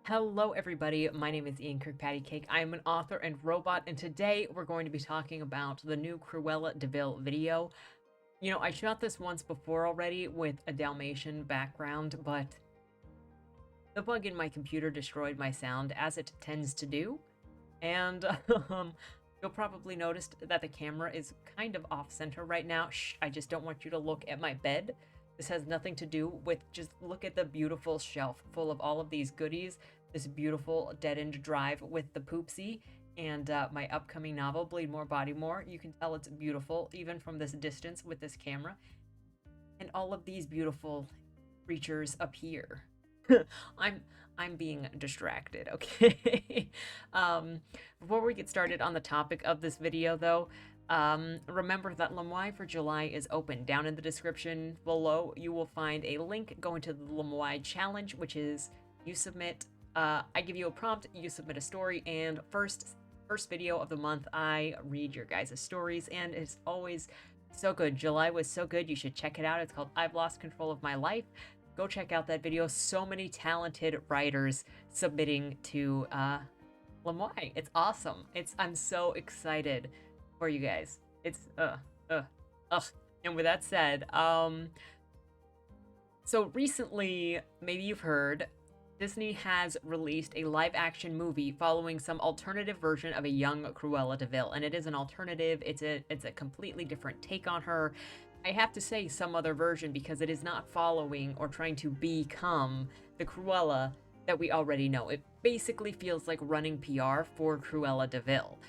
Hello everybody, my name is KirkpattieCake. I am an author and robot, and today we're going to be talking about the new Cruella de Vil video. You know, I shot this once before already with a Dalmatian background, but the bug in my computer destroyed my sound, as it tends to do. And you'll probably noticed that the camera is kind of off-center right now. Shh, I just don't want you to look at my bed. This has nothing to do with, just look at the beautiful shelf full of all of these goodies. This beautiful dead-end drive with the Poopsie and my upcoming novel, Bleed More, Body More. You can tell it's beautiful even from this distance with this camera. And all of these beautiful creatures up here. I'm being distracted, okay? Before we get started on the topic of this video, though, remember that LBRY for July is open. Down in the description below, you will find a link going to the LBRY challenge, which is you submit, I give you a prompt, you submit a story, and first video of the month, I read your guys' stories, and it's always so good. July was so good, you should check it out. It's called I've Lost Control of My Life. Go check out that video. So many talented writers submitting to LBRY. It's awesome. I'm so excited for you guys. It's ugh. And with that said, so recently, maybe you've heard, Disney has released a live-action movie following some alternative version of a young Cruella de Vil, and it is an alternative. It's a completely different take on her. I have to say some other version because it is not following or trying to become the Cruella that we already know. It basically feels like running PR for Cruella de Vil.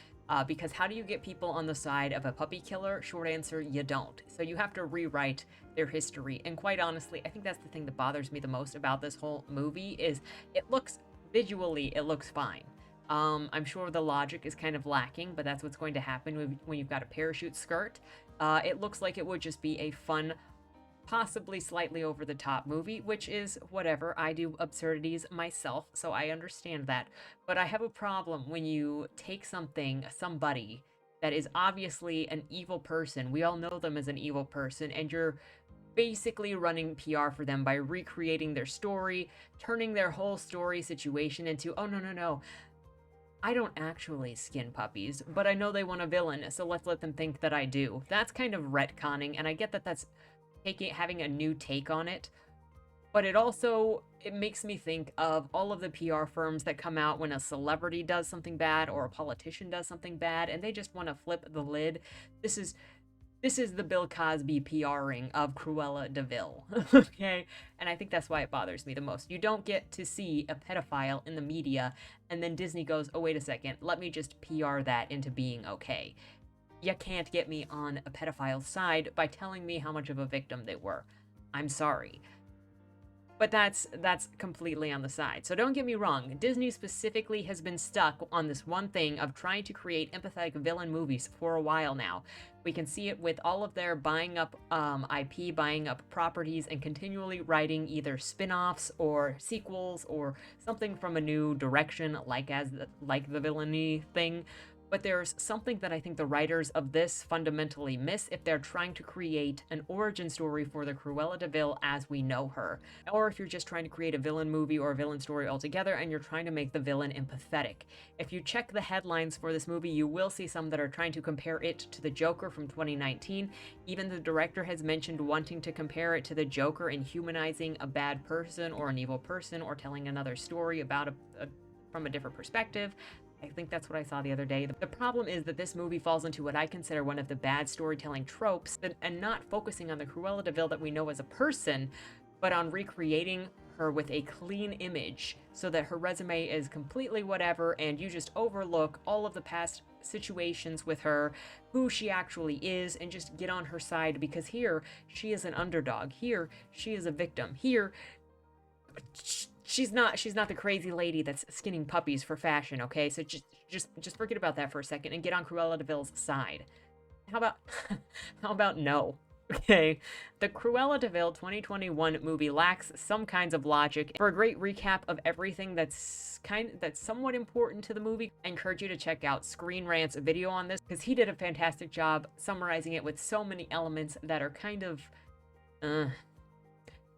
Because how do you get people on the side of a puppy killer? Short answer, you don't. So you have to rewrite their history. And quite honestly, I think that's the thing that bothers me the most about this whole movie is visually, it looks fine. I'm sure the logic is kind of lacking, but that's what's going to happen when you've got a parachute skirt. It looks like it would just be a fun, possibly slightly over-the-top movie, which is whatever. I do absurdities myself, so I understand that. But I have a problem when you take somebody that is obviously an evil person, we all know them as an evil person, and you're basically running PR for them by recreating their story, turning their whole story situation into, oh, no, I don't actually skin puppies, but I know they want a villain, so let's let them think that I do. That's kind of retconning, and I get that that's having a new take on it, but it makes me think of all of the PR firms that come out when a celebrity does something bad or a politician does something bad, and they just want to flip the lid. This is the Bill Cosby PRing of Cruella de Vil, okay? And I think that's why it bothers me the most. You don't get to see a pedophile in the media, and then Disney goes, oh, wait a second, let me just PR that into being okay. You can't get me on a pedophile's side by telling me how much of a victim they were. I'm sorry. But that's completely on the side. So don't get me wrong, Disney specifically has been stuck on this one thing of trying to create empathetic villain movies for a while now. We can see it with all of their buying up IP, buying up properties, and continually writing either spin-offs or sequels or something from a new direction, like the villainy thing. But there's something that I think the writers of this fundamentally miss if they're trying to create an origin story for the Cruella de Vil as we know her. Or if you're just trying to create a villain movie or a villain story altogether and you're trying to make the villain empathetic. If you check the headlines for this movie, you will see some that are trying to compare it to the Joker from 2019. Even the director has mentioned wanting to compare it to the Joker in humanizing a bad person or an evil person or telling another story about from a different perspective. I think that's what I saw the other day. The problem is that this movie falls into what I consider one of the bad storytelling tropes, and not focusing on the Cruella de Vil that we know as a person, but on recreating her with a clean image so that her resume is completely whatever, and you just overlook all of the past situations with her, who she actually is, and just get on her side, because here she is an underdog. Here she is a victim. Here she's not the crazy lady that's skinning puppies for fashion, okay? So just forget about that for a second and get on Cruella de Vil's side. How about no? Okay, the Cruella de Vil 2021 movie lacks some kinds of logic. For a great recap of everything that's somewhat important to the movie, I encourage you to check out Screen Rant's video on this, because he did a fantastic job summarizing it with so many elements that are kind of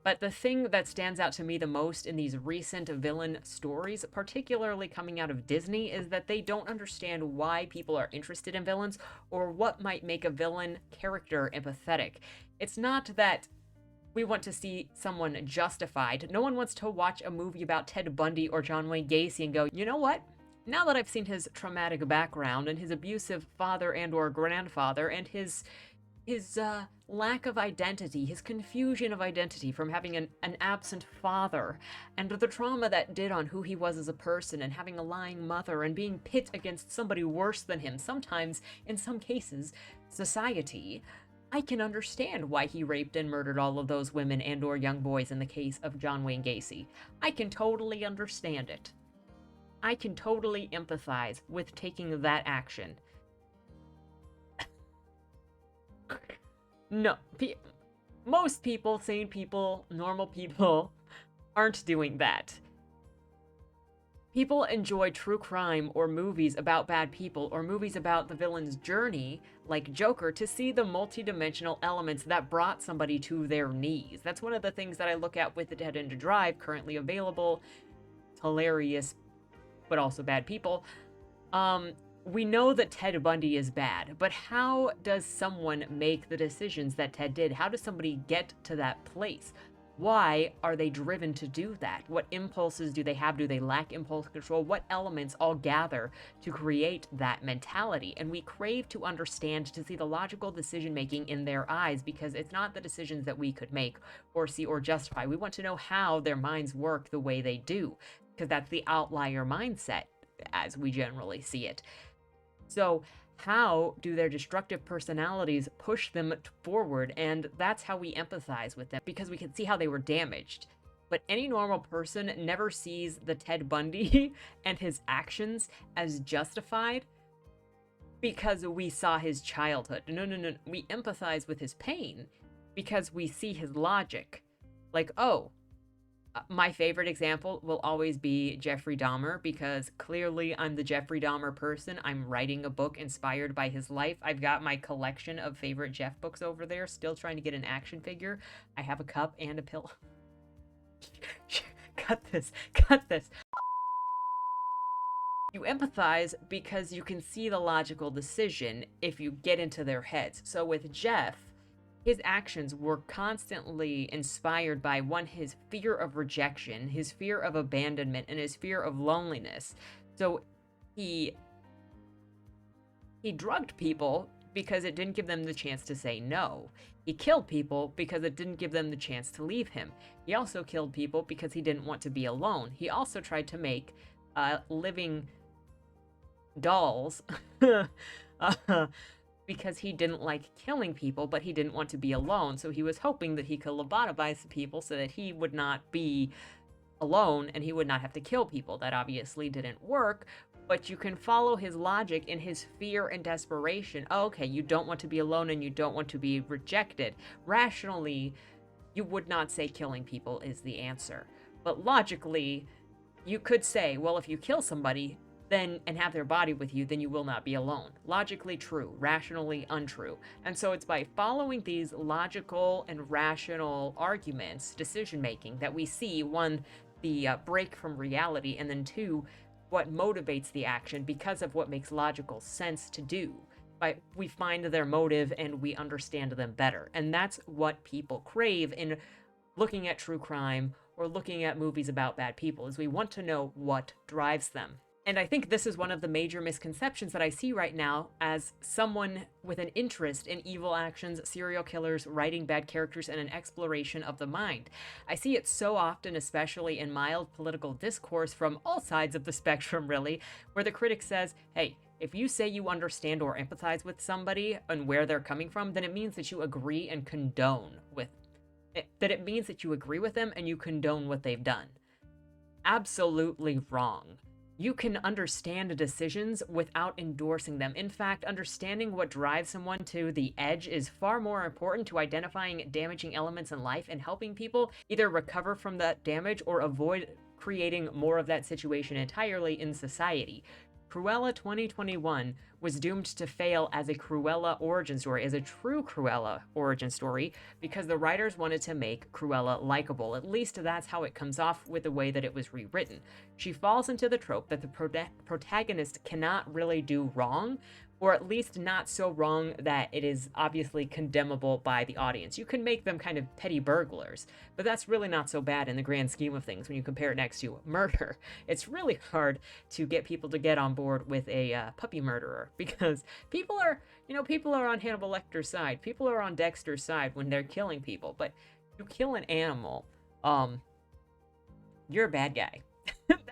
But the thing that stands out to me the most in these recent villain stories, particularly coming out of Disney, is that they don't understand why people are interested in villains or what might make a villain character empathetic. It's not that we want to see someone justified. No one wants to watch a movie about Ted Bundy or John Wayne Gacy and go, you know what? Now that I've seen his traumatic background and his abusive father and or grandfather and his lack of identity, his confusion of identity from having an absent father, and the trauma that did on who he was as a person, and having a lying mother, and being pit against somebody worse than him, sometimes, in some cases, society, I can understand why he raped and murdered all of those women and or young boys in the case of John Wayne Gacy. I can totally understand it. I can totally empathize with taking that action. No, most people, sane people, normal people, aren't doing that. People enjoy true crime or movies about bad people or movies about the villain's journey, like Joker, to see the multidimensional elements that brought somebody to their knees. That's one of the things that I look at with the Dead End Drive, currently available. It's hilarious, but also bad people. We know that Ted Bundy is bad, but how does someone make the decisions that Ted did? How does somebody get to that place? Why are they driven to do that? What impulses do they have? Do they lack impulse control? What elements all gather to create that mentality? And we crave to understand, to see the logical decision making in their eyes, because it's not the decisions that we could make or see or justify. We want to know how their minds work the way they do, because that's the outlier mindset as we generally see it. So how do their destructive personalities push them forward? And that's how we empathize with them, because we can see how they were damaged. But any normal person never sees the Ted Bundy and his actions as justified because we saw his childhood. No. We empathize with his pain because we see his logic. Like, oh, my favorite example will always be Jeffrey Dahmer, because clearly I'm the Jeffrey Dahmer person. I'm writing a book inspired by his life. I've got my collection of favorite Jeff books over there, still trying to get an action figure. I have a cup and a pillow. Cut this. You empathize because you can see the logical decision if you get into their heads. So with Jeff, his actions were constantly inspired by, one, his fear of rejection, his fear of abandonment, and his fear of loneliness. So he drugged people because it didn't give them the chance to say no. He killed people because it didn't give them the chance to leave him. He also killed people because he didn't want to be alone. He also tried to make living dolls because he didn't like killing people, but he didn't want to be alone. So he was hoping that he could lobotomize the people so that he would not be alone and he would not have to kill people. That obviously didn't work, but you can follow his logic in his fear and desperation. Oh, okay, you don't want to be alone and you don't want to be rejected. Rationally, you would not say killing people is the answer. But logically, you could say, well, if you kill somebody, then and have their body with you, then you will not be alone. Logically true, rationally untrue. And so it's by following these logical and rational arguments, decision making, that we see, one, the break from reality, and then two, what motivates the action because of what makes logical sense to do. We find their motive and we understand them better. And that's what people crave in looking at true crime or looking at movies about bad people, is we want to know what drives them. And I think this is one of the major misconceptions that I see right now as someone with an interest in evil actions, serial killers, writing bad characters, and an exploration of the mind. I see it so often, especially in mild political discourse from all sides of the spectrum, really, where the critic says, hey, if you say you understand or empathize with somebody and where they're coming from, then it means that you agree and condone with it, that it means that you agree with them and you condone what they've done. Absolutely wrong. You can understand decisions without endorsing them. In fact, understanding what drives someone to the edge is far more important to identifying damaging elements in life and helping people either recover from that damage or avoid creating more of that situation entirely in society. Cruella 2021 was doomed to fail as a Cruella origin story, as a true Cruella origin story, because the writers wanted to make Cruella likable. At least that's how it comes off with the way that it was rewritten. She falls into the trope that the protagonist cannot really do wrong, or at least not so wrong that it is obviously condemnable by the audience. You can make them kind of petty burglars, but that's really not so bad in the grand scheme of things when you compare it next to murder. It's really hard to get people to get on board with a puppy murderer, because people are, people are on Hannibal Lecter's side. People are on Dexter's side when they're killing people, but you kill an animal, you're a bad guy.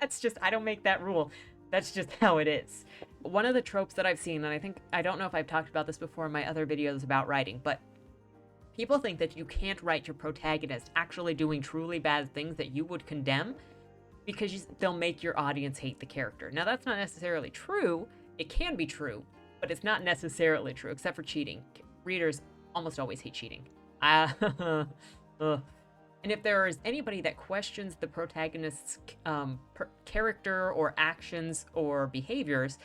That's just, I don't make that rule. That's just how it is. One of the tropes that I've seen, and I don't know if I've talked about this before in my other videos about writing, but people think that you can't write your protagonist actually doing truly bad things that you would condemn, because they'll make your audience hate the character. Now, that's not necessarily true. It can be true, but it's not necessarily true, except for cheating. Readers almost always hate cheating. And if there is anybody that questions the protagonist's character or actions or behaviors,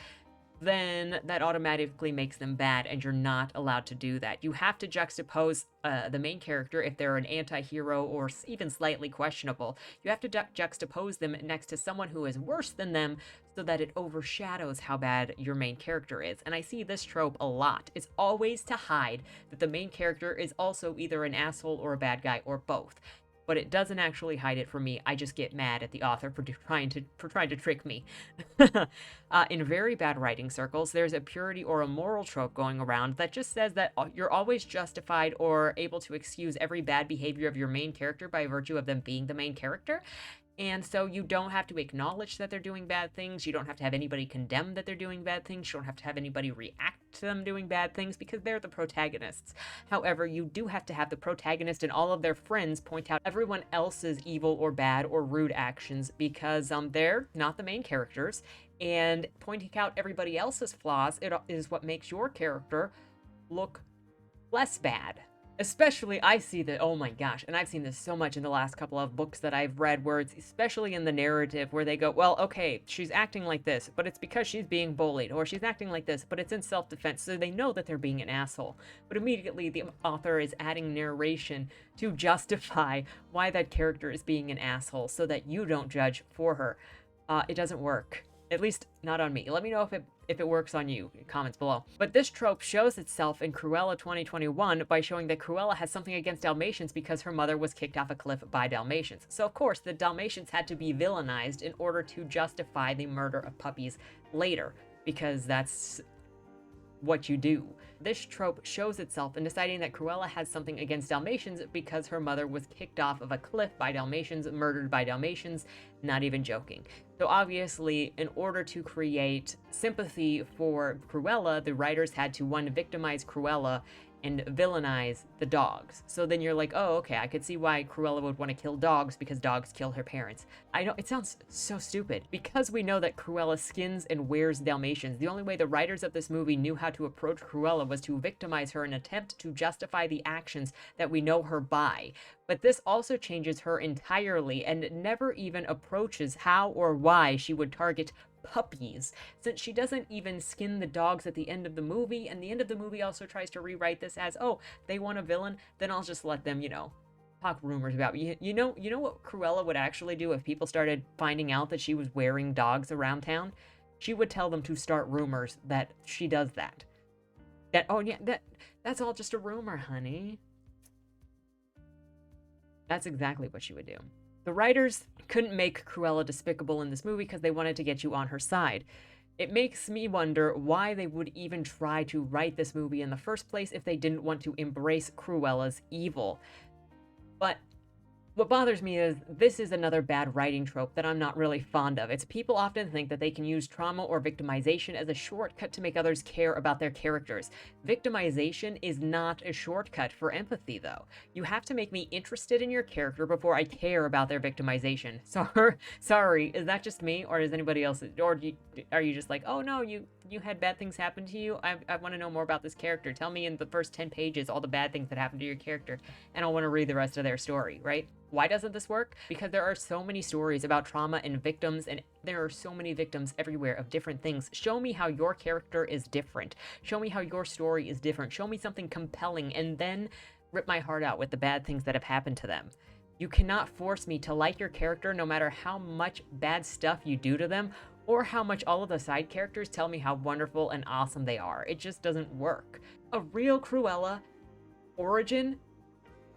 then that automatically makes them bad, and you're not allowed to do that. You have to juxtapose the main character if they're an anti-hero or even slightly questionable. You have to juxtapose them next to someone who is worse than them so that it overshadows how bad your main character is. And I see this trope a lot. It's always to hide that the main character is also either an asshole or a bad guy or both. But it doesn't actually hide it from me. I just get mad at the author for trying to trick me. In very bad writing circles, there's a purity or a moral trope going around that just says that you're always justified or able to excuse every bad behavior of your main character by virtue of them being the main character. And so you don't have to acknowledge that they're doing bad things. You don't have to have anybody condemn that they're doing bad things. You don't have to have anybody react to them doing bad things, because they're the protagonists. However, you do have to have the protagonist and all of their friends point out everyone else's evil or bad or rude actions, because they're not the main characters. And pointing out everybody else's flaws is what makes your character look less bad. Especially, I see that, oh my gosh, and I've seen this so much in the last couple of books that I've read, where it's especially in the narrative where they go, well, okay, she's acting like this, but it's because she's being bullied, or she's acting like this, but it's in self-defense, so they know that they're being an asshole. But immediately the author is adding narration to justify why that character is being an asshole so that you don't judge for her. It doesn't work. At least not on me. Let me know if it works on you. Comments below. But this trope shows itself in Cruella 2021 by showing that Cruella has something against Dalmatians because her mother was kicked off a cliff by Dalmatians. So of course the Dalmatians had to be villainized in order to justify the murder of puppies later, because that's what you do. This trope shows itself in deciding that Cruella has something against Dalmatians because her mother was kicked off of a cliff by Dalmatians, murdered by Dalmatians, not even joking. So obviously, in order to create sympathy for Cruella, the writers had to, one, victimize Cruella and villainize the dogs. So then you're like, oh, okay, I could see why Cruella would want to kill dogs, because dogs kill her parents. I know, it sounds so stupid. Because we know that Cruella skins and wears Dalmatians, the only way the writers of this movie knew how to approach Cruella was to victimize her and attempt to justify the actions that we know her by. But this also changes her entirely and never even approaches how or why she would target puppies, since she doesn't even skin the dogs at the end of the movie, and the end of the movie also tries to rewrite this as, oh, they want a villain, then I'll just let them, talk rumors about me. You know what Cruella would actually do if people started finding out that she was wearing dogs around town? She would tell them to start rumors that she does that. That, oh yeah, that's all just a rumor, honey. That's exactly what she would do. The writers couldn't make Cruella despicable in this movie because they wanted to get you on her side. It makes me wonder why they would even try to write this movie in the first place if they didn't want to embrace Cruella's evil. But what bothers me is this is another bad writing trope that I'm not really fond of. It's people often think that they can use trauma or victimization as a shortcut to make others care about their characters. Victimization is not a shortcut for empathy, though. You have to make me interested in your character before I care about their victimization. Sorry, is that just me, or is anybody else, or are you just like, oh no, you had bad things happen to you? I want to know more about this character. Tell me in the first 10 pages all the bad things that happened to your character, and I want to read the rest of their story, right? Why doesn't this work? Because there are so many stories about trauma and victims, and there are so many victims everywhere of different things. Show me how your character is different. Show me how your story is different. Show me something compelling, and then rip my heart out with the bad things that have happened to them. You cannot force me to like your character no matter how much bad stuff you do to them, or how much all of the side characters tell me how wonderful and awesome they are. It just doesn't work. A real Cruella origin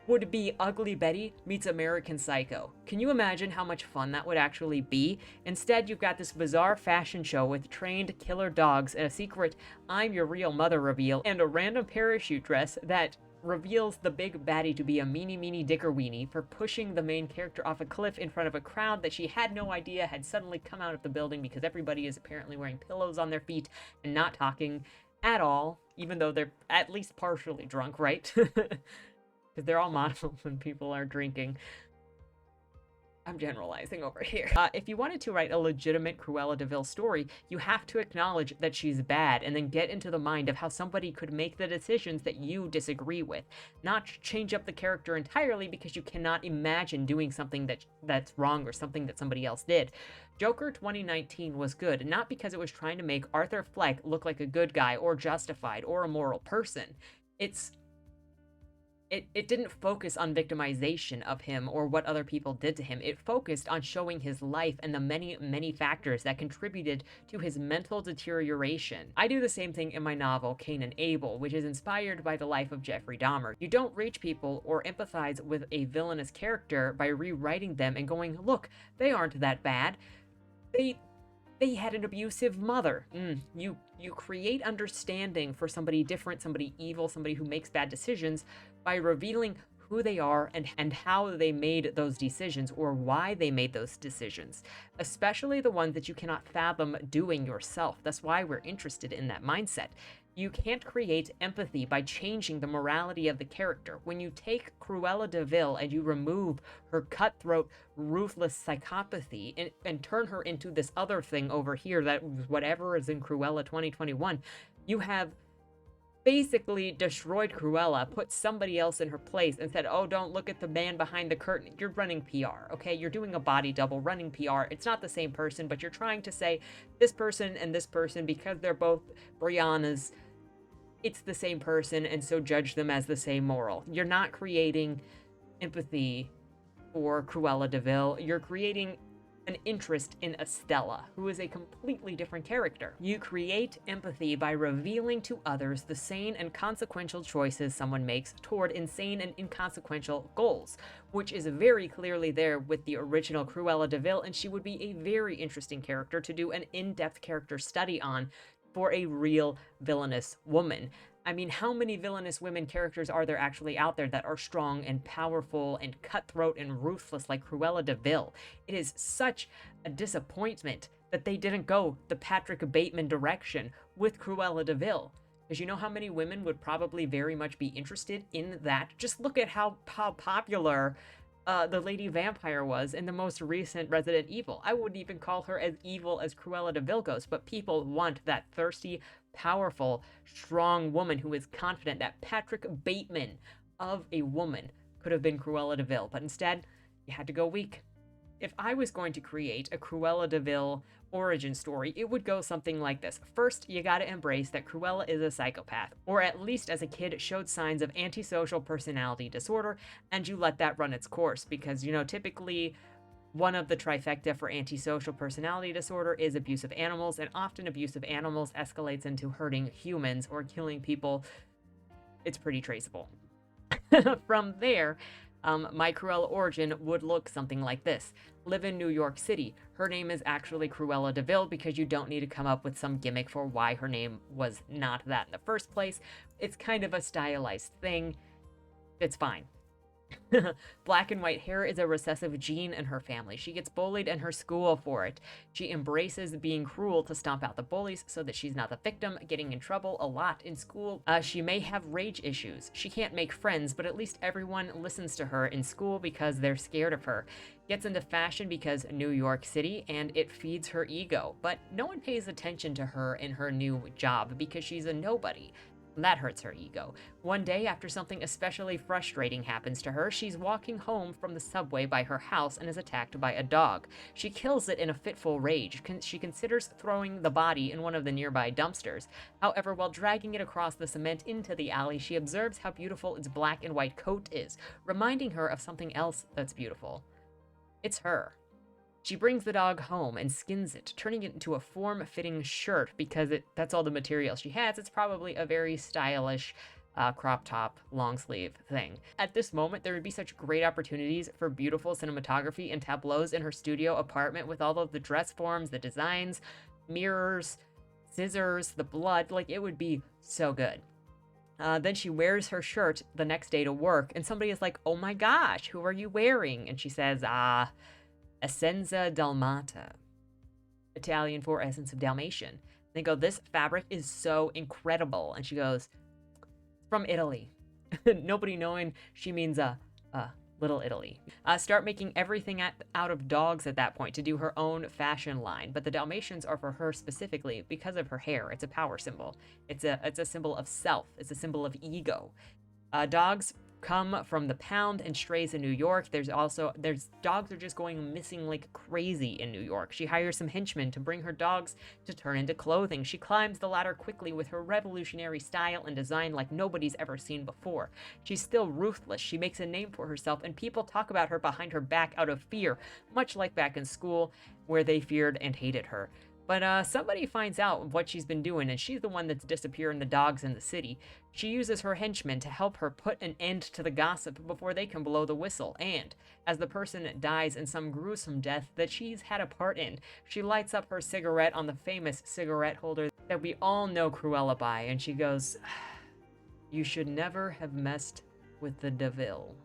would be Ugly Betty meets American Psycho. Can you imagine how much fun that would actually be? Instead, you've got this bizarre fashion show with trained killer dogs and a secret I'm your real mother reveal, and a random parachute dress that reveals the big baddie to be a meanie dicker weenie for pushing the main character off a cliff in front of a crowd that she had no idea had suddenly come out of the building because everybody is apparently wearing pillows on their feet and not talking at all, even though they're at least partially drunk, right? Because they're all models when people are drinking. I'm generalizing over here. If you wanted to write a legitimate Cruella de Vil story, you have to acknowledge that she's bad and then get into the mind of how somebody could make the decisions that you disagree with. Not change up the character entirely because you cannot imagine doing something that's wrong or something that somebody else did. Joker 2019 was good, not because it was trying to make Arthur Fleck look like a good guy or justified or a moral person. It didn't focus on victimization of him or what other people did to him. It focused on showing his life and the many factors that contributed to his mental deterioration. I do the same thing in my novel, Cain and Abel, which is inspired by the life of Jeffrey Dahmer. You don't reach people or empathize with a villainous character by rewriting them and going, look, they aren't that bad. They had an abusive mother. You create understanding for somebody different, somebody evil, somebody who makes bad decisions by revealing who they are and how they made those decisions or why they made those decisions, especially the ones that you cannot fathom doing yourself. That's why we're interested in that mindset. You can't create empathy by changing the morality of the character. When you take Cruella de Vil and you remove her cutthroat, ruthless psychopathy and turn her into this other thing over here that whatever is in Cruella 2021, you have basically destroyed Cruella, put somebody else in her place and said, oh, don't look at the man behind the curtain. You're running PR, okay? You're doing a body double, running PR. It's not the same person, but you're trying to say this person and this person, because they're both Brianna's, it's the same person, and so judge them as the same moral. You're not creating empathy for Cruella de Vil. You're creating an interest in Estella, who is a completely different character. You create empathy by revealing to others the sane and consequential choices someone makes toward insane and inconsequential goals, which is very clearly there with the original Cruella de Vil, and she would be a very interesting character to do an in-depth character study on for a real villainous woman. I mean, how many villainous women characters are there actually out there that are strong and powerful and cutthroat and ruthless like Cruella de Vil? It is such a disappointment that they didn't go the Patrick Bateman direction with Cruella de Vil. Because you know how many women would probably very much be interested in that? Just look at how popular the Lady Vampire was in the most recent Resident Evil. I wouldn't even call her as evil as Cruella de Vil goes, but people want that thirsty, powerful, strong woman who is confident. That Patrick Bateman of a woman could have been Cruella de Vil, but instead, you had to go weak. If I was going to create a Cruella de Vil origin story, it would go something like this. First, you gotta embrace that Cruella is a psychopath, or at least as a kid showed signs of antisocial personality disorder, and you let that run its course, because, you know, typically one of the trifecta for antisocial personality disorder is abusive animals, and often abusive animals escalates into hurting humans or killing people. It's pretty traceable. From there, my Cruella origin would look something like this. Live in New York City. Her name is actually Cruella de Vil because you don't need to come up with some gimmick for why her name was not that in the first place. It's kind of a stylized thing. It's fine. Black and white hair is a recessive gene in her family. She gets bullied in her school for it. She embraces being cruel to stomp out the bullies so that she's not the victim, getting in trouble a lot in school. She may have rage issues. She can't make friends, but at least everyone listens to her in school because they're scared of her. Gets into fashion because New York City, and it feeds her ego. But no one pays attention to her in her new job because she's a nobody. That hurts her ego. One day, after something especially frustrating happens to her, she's walking home from the subway by her house and is attacked by a dog. She kills it in a fitful rage. She considers throwing the body in one of the nearby dumpsters. However, while dragging it across the cement into the alley, she observes how beautiful its black and white coat is, reminding her of something else that's beautiful. It's her. She brings the dog home and skins it, turning it into a form-fitting shirt because that's all the material she has. It's probably a very stylish crop top, long sleeve thing. At this moment, there would be such great opportunities for beautiful cinematography and tableaus in her studio apartment with all of the dress forms, the designs, mirrors, scissors, the blood. Like, it would be so good. Then she wears her shirt the next day to work, and somebody is like, "Oh my gosh, who are you wearing?" And she says, Essenza Dalmata, Italian for essence of Dalmatian. They go, "This fabric is so incredible." And she goes, "From Italy." Nobody knowing she means Little Italy. Start making everything out of dogs at that point to do her own fashion line. But the Dalmatians are for her specifically because of her hair. It's a power symbol. It's a symbol of self. It's a symbol of ego. Dogs come from the pound and strays in New York. There's dogs are just going missing like crazy in New York. She hires some henchmen to bring her dogs to turn into clothing. She climbs the ladder quickly with her revolutionary style and design like nobody's ever seen before. She's still ruthless. She makes a name for herself, and people talk about her behind her back out of fear, much like back in school where they feared and hated her. But somebody finds out what she's been doing, and she's the one that's disappearing the dogs in the city. She uses her henchmen to help her put an end to the gossip before they can blow the whistle. And as the person dies in some gruesome death that she's had a part in, she lights up her cigarette on the famous cigarette holder that we all know Cruella by, and she goes, "You should never have messed with the DeVille."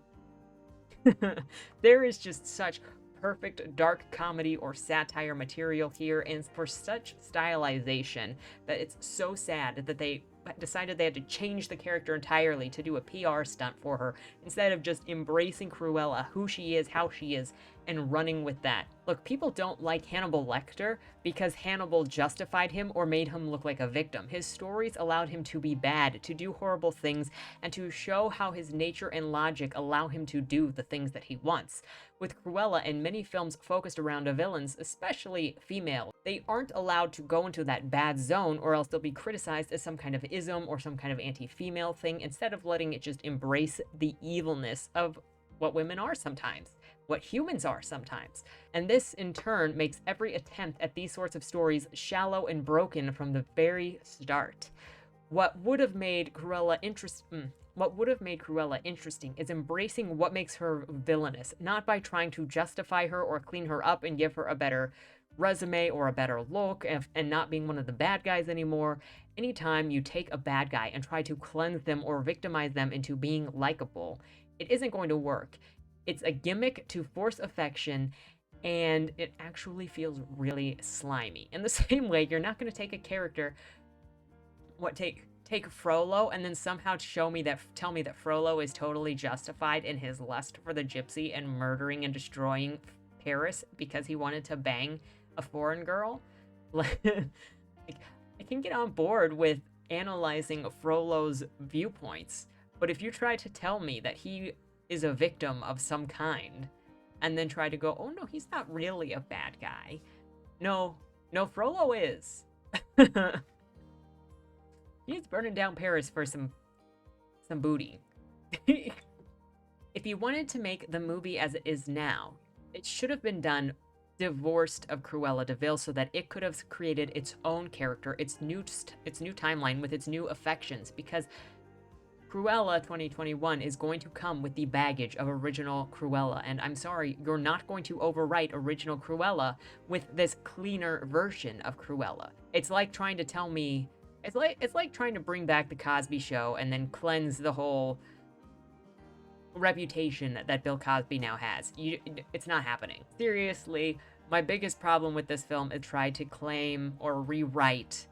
There is just such perfect dark comedy or satire material here, and for such stylization that it's so sad that they decided they had to change the character entirely to do a PR stunt for her instead of just embracing Cruella, who she is, how she is, and running with that. Look, people don't like Hannibal Lecter because Hannibal justified him or made him look like a victim. His stories allowed him to be bad, to do horrible things, and to show how his nature and logic allow him to do the things that he wants. With Cruella and many films focused around the villains, especially female, they aren't allowed to go into that bad zone or else they'll be criticized as some kind of ism or some kind of anti-female thing, instead of letting it just embrace the evilness of what women are sometimes, what humans are sometimes. And this in turn makes every attempt at these sorts of stories shallow and broken from the very start. What would have made Cruella interesting is embracing what makes her villainous, not by trying to justify her or clean her up and give her a better resume or a better look and not being one of the bad guys anymore. Anytime you take a bad guy and try to cleanse them or victimize them into being likable, it isn't going to work. It's a gimmick to force affection, and it actually feels really slimy. In the same way, you're not going to take a character, take Frollo and then somehow tell me that Frollo is totally justified in his lust for the gypsy and murdering and destroying Paris because he wanted to bang a foreign girl. Like, I can get on board with analyzing Frollo's viewpoints, but if you try to tell me that he is a victim of some kind and then try to go, "Oh no, he's not really a bad guy." No, Frollo is. He's burning down Paris for some booty. If you wanted to make the movie as it is now, it should have been done divorced of Cruella de Vil so that it could have created its own character, its new timeline with its new affections, because Cruella 2021 is going to come with the baggage of original Cruella, and I'm sorry, you're not going to overwrite original Cruella with this cleaner version of Cruella. It's like trying to tell me, it's like trying to bring back the Cosby Show and then cleanse the whole reputation that Bill Cosby now has. It's not happening. Seriously, my biggest problem with this film is try to claim or rewrite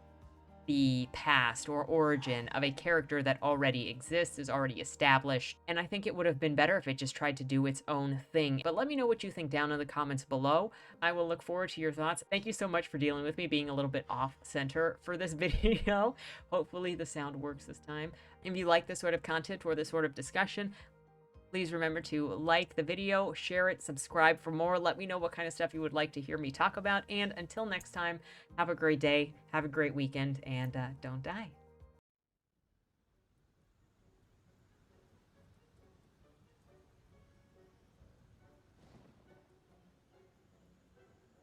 the past or origin of a character that already exists, is already established, and I think it would have been better if it just tried to do its own thing. But let me know what you think down in the comments below. I will look forward to your thoughts. Thank you so much for dealing with me being a little bit off center for this video. Hopefully the sound works this time. If you like this sort of content or this sort of discussion, please remember to like the video, share it, subscribe for more. Let me know what kind of stuff you would like to hear me talk about. And until next time, have a great day, have a great weekend, and don't die.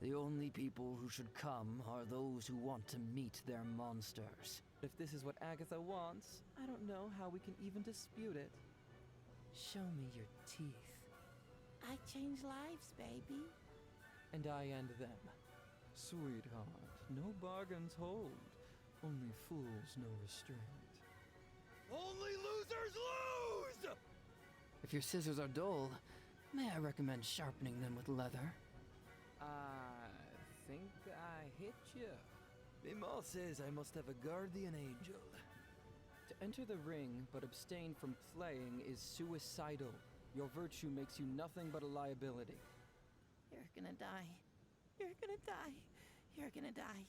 The only people who should come are those who want to meet their monsters. If this is what Agatha wants, I don't know how we can even dispute it. Show me your teeth. I change lives, baby. And I end them. Sweetheart, no bargains hold. Only fools know restraint. Only losers lose! If your scissors are dull, may I recommend sharpening them with leather? I think I hit you. Mima says I must have a guardian angel. To enter the ring but abstain from playing is suicidal. Your virtue makes you nothing but a liability. You're gonna die. You're gonna die. You're gonna die.